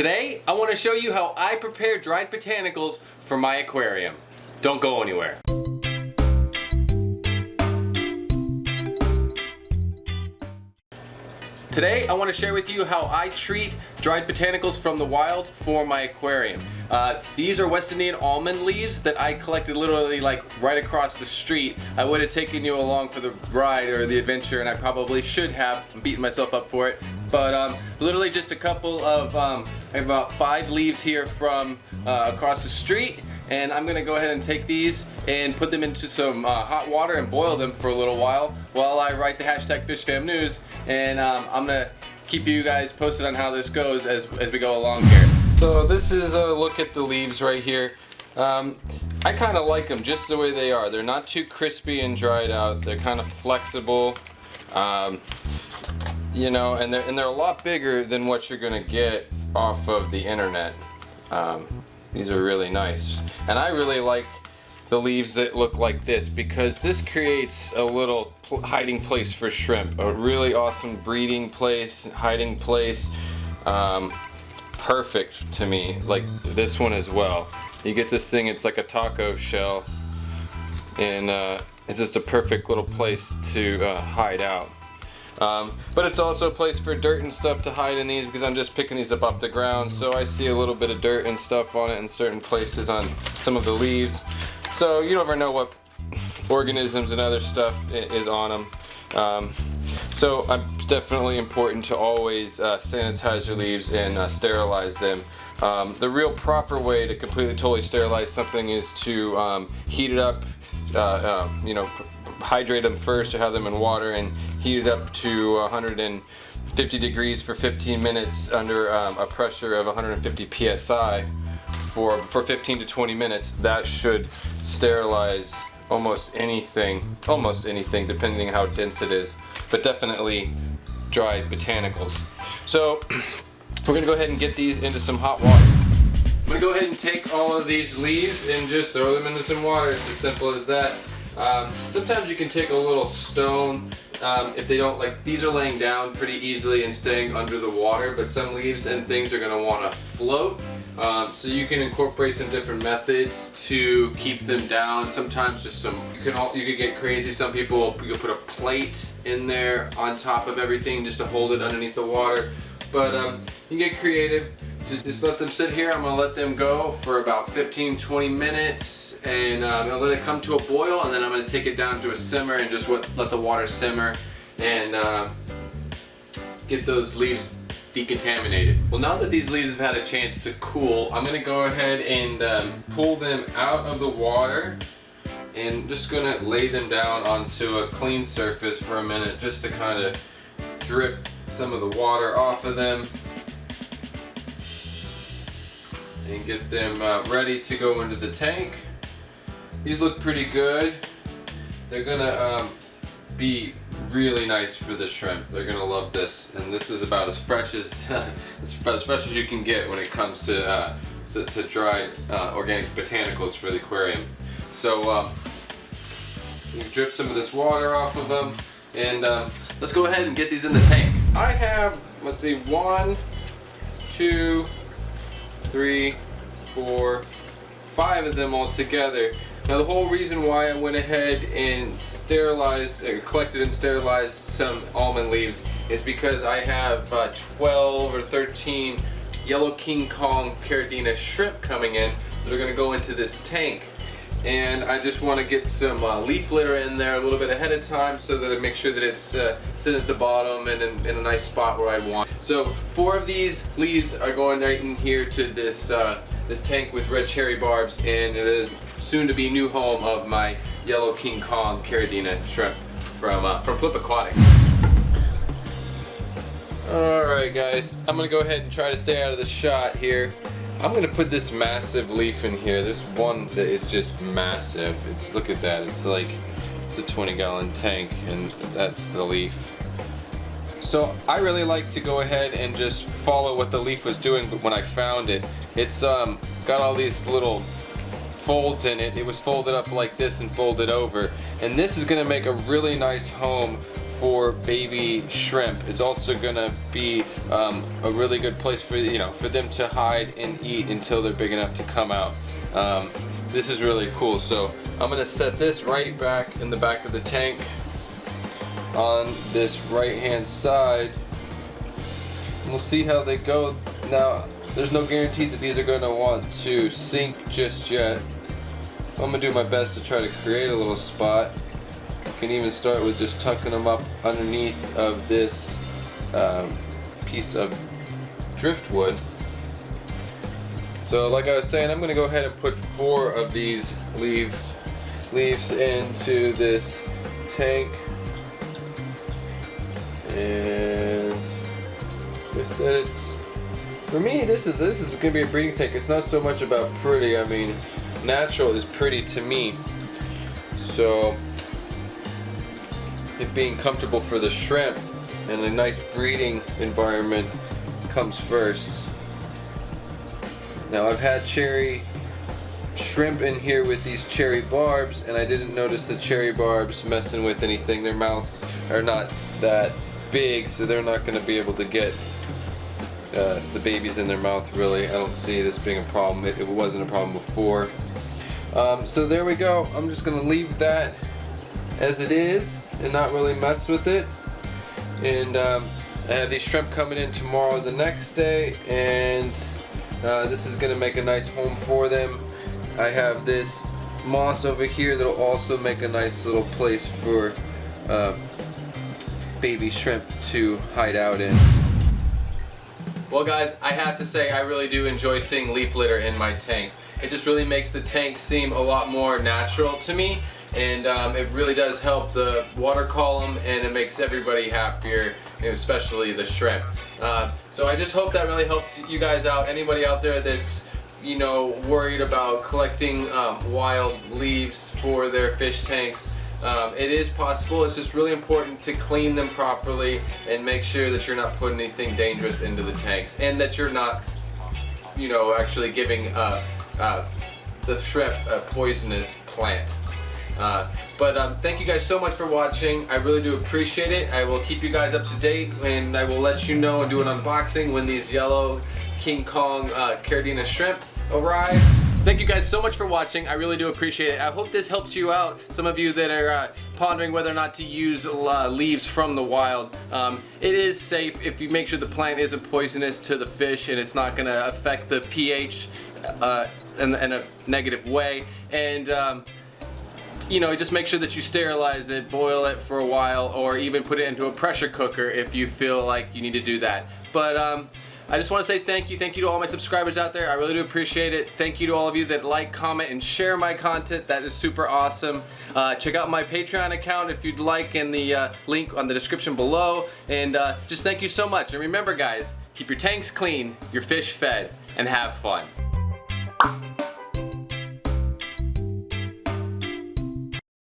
Today, I want to show you how I prepare dried botanicals for my aquarium. Don't go anywhere. Today, I want to share with you how I treat dried botanicals from the wild for my aquarium. These are West Indian almond leaves that I collected literally like right across the street. I would have taken you along for the ride or the adventure, and I probably should have. I'm beating myself up for it. But literally just a couple of, I have about 5 leaves here from across the street. And I'm gonna go ahead and take these and put them into some hot water and boil them for a little while I write the hashtag FishFamNews. And I'm gonna keep you guys posted on how this goes as we go along here. So this is a look at the leaves right here. I kind of like them just the way they are. They're not too crispy and dried out. They're kind of flexible, you know, and they're a lot bigger than what you're gonna get off of the internet. These are really nice, and I really like the leaves that look like this because this creates a little hiding place for shrimp. A really awesome breeding place, hiding place. Perfect to me, like this one as well. You get this thing, it's like a taco shell, and it's just a perfect little place to hide out. But it's also a place for dirt and stuff to hide in these because I'm just picking these up off the ground, so I see a little bit of dirt and stuff on it in certain places on some of the leaves. So you never know what organisms and other stuff is on them. So it's definitely important to always sanitize your leaves and sterilize them. The real proper way to completely totally sterilize something is to heat it up, you know, hydrate them first, or have them in water and heat it up to 150 degrees for 15 minutes under a pressure of 150 psi for 15 to 20 minutes. That should sterilize almost anything depending on how dense it is, but definitely dried botanicals. So we're gonna go ahead and get these into some hot water. I'm gonna go ahead and take all of these leaves and just throw them into some water. It's as simple as that. Sometimes you can take a little stone, if they don't, like these are laying down pretty easily and staying under the water, but some leaves and things are going to want to float. So you can incorporate some different methods to keep them down. Sometimes just some, you could get crazy. Some people, you could put a plate in there on top of everything just to hold it underneath the water. But you get creative. Just let them sit here. I'm going to let them go for about 15-20 minutes, and I'll let it come to a boil, and then I'm going to take it down to a simmer and just let the water simmer and get those leaves decontaminated. Well, now that these leaves have had a chance to cool, I'm going to go ahead and pull them out of the water and just going to lay them down onto a clean surface for a minute just to kind of drip some of the water off of them and get them ready to go into the tank. These look pretty good. They're gonna be really nice for the shrimp. They're gonna love this, and this is about as fresh as you can get when it comes to dried organic botanicals for the aquarium. So you drip some of this water off of them, and let's go ahead and get these in the tank. I have, let's see, 1, 2, 3, 4, 5 of them all together. Now the whole reason why I went ahead and collected and sterilized some almond leaves is because I have 12 or 13 yellow King Kong Caridina shrimp coming in that are going to go into this tank. And I just want to get some leaf litter in there a little bit ahead of time so that I make sure that it's sitting at the bottom and in a nice spot where I want. So 4 of these leaves are going right in here to this this tank with red cherry barbs, and it is soon to be new home of my yellow King Kong Caridina shrimp from Flip Aquatic. Alright guys, I'm going to go ahead and try to stay out of the shot here. I'm gonna put this massive leaf in here. This one that is just massive. Look at that. It's a 20-gallon tank, and that's the leaf. So I really like to go ahead and just follow what the leaf was doing. But when I found it, it's got all these little folds in it. It was folded up like this and folded over, and this is gonna make a really nice home for baby shrimp. It's also gonna be a really good place for, you know, for them to hide and eat until they're big enough to come out. This is really cool. So I'm gonna set this right back in the back of the tank on this right hand side. And we'll see how they go. Now, there's no guarantee that these are gonna want to sink just yet. I'm gonna do my best to try to create a little spot. You can even start with just tucking them up underneath of this piece of driftwood. So like I was saying, I'm going to go ahead and put 4 of these leaves into this tank. And like I said, for me, this is going to be a breeding tank. It's not so much about pretty. I mean, natural is pretty to me. So it being comfortable for the shrimp and a nice breeding environment comes first. Now, I've had cherry shrimp in here with these cherry barbs, and I didn't notice the cherry barbs messing with anything. Their mouths are not that big, so they're not going to be able to get the babies in their mouth, really. I don't see this being a problem. It wasn't a problem before. So there we go. I'm just going to leave that as it is and not really mess with it. And I have these shrimp coming in tomorrow, the next day, and this is going to make a nice home for them. I have this moss over here that'll also make a nice little place for baby shrimp to hide out in. Well guys, I have to say I really do enjoy seeing leaf litter in my tanks. It just really makes the tank seem a lot more natural to me, and it really does help the water column, and it makes everybody happier, especially the shrimp. So I just hope that really helped you guys out. Anybody out there that's, you know, worried about collecting wild leaves for their fish tanks, it is possible. It's just really important to clean them properly and make sure that you're not putting anything dangerous into the tanks, and that you're not, you know, actually giving the shrimp a poisonous plant. But thank you guys so much for watching. I really do appreciate it. I will keep you guys up to date, and I will let you know and do an unboxing when these yellow King Kong Caridina shrimp arrive. Thank you guys so much for watching. I really do appreciate it. I hope this helps you out. Some of you that are pondering whether or not to use leaves from the wild. It is safe if you make sure the plant isn't poisonous to the fish and it's not going to affect the pH in a negative way. And you know, just make sure that you sterilize it, boil it for a while, or even put it into a pressure cooker if you feel like you need to do that. But I just want to say thank you to all my subscribers out there. I really do appreciate it. Thank you to all of you that like, comment, and share my content. That is super awesome. Check out my Patreon account if you'd like, in the link on the description below. And just thank you so much. And remember guys, keep your tanks clean, your fish fed, and have fun.